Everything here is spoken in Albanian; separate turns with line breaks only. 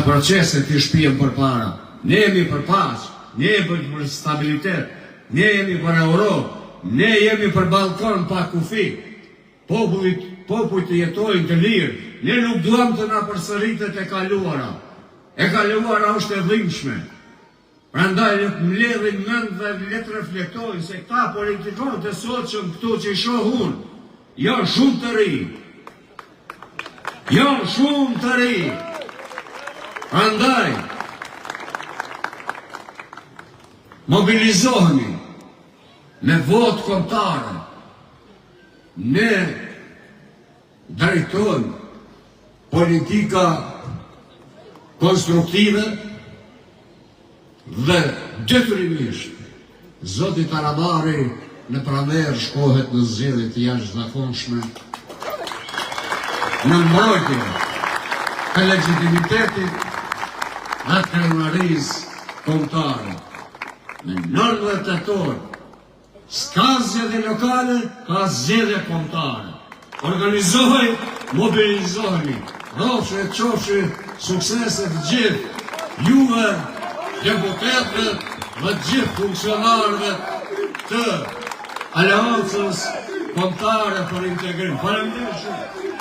proceset të shpijem për para. Ne jemi për paqë, ne jemi për stabilitet, ne jemi për Europë, ne jemi për Ballkan pa kufi. Popujt të jetojnë të lirë. Ne nuk duam të na përsëritet e kaluara. E kaluara është e dhimbshme. Prandaj le të mbledhin mend dhe le të reflektojnë se këta politikanët e sotshëm këtu që i shoh unë, janë shumë të ri. Janë shumë të ri. Prandaj mobilizohemi me votë kombëtare. Ne drejtojmë politika konstruktive dhe detyrimisht Zoti Tarabari në pranverë shkohet në zgjedhje të jashtëzakonshme në mbrojtje të legitimitetit dhe të krenarisë kombëtare. Në 19 tetor s'ka zgjedhje lokale, ka zgjedhje kombëtare. Organizohej, mobilizohemi, rrofshe, qofshe, sukseset gjithë juve, deputetëve dhe gjithë funksionarëve të Aleancës Kombëtare për Integrim. Faleminderit shumë.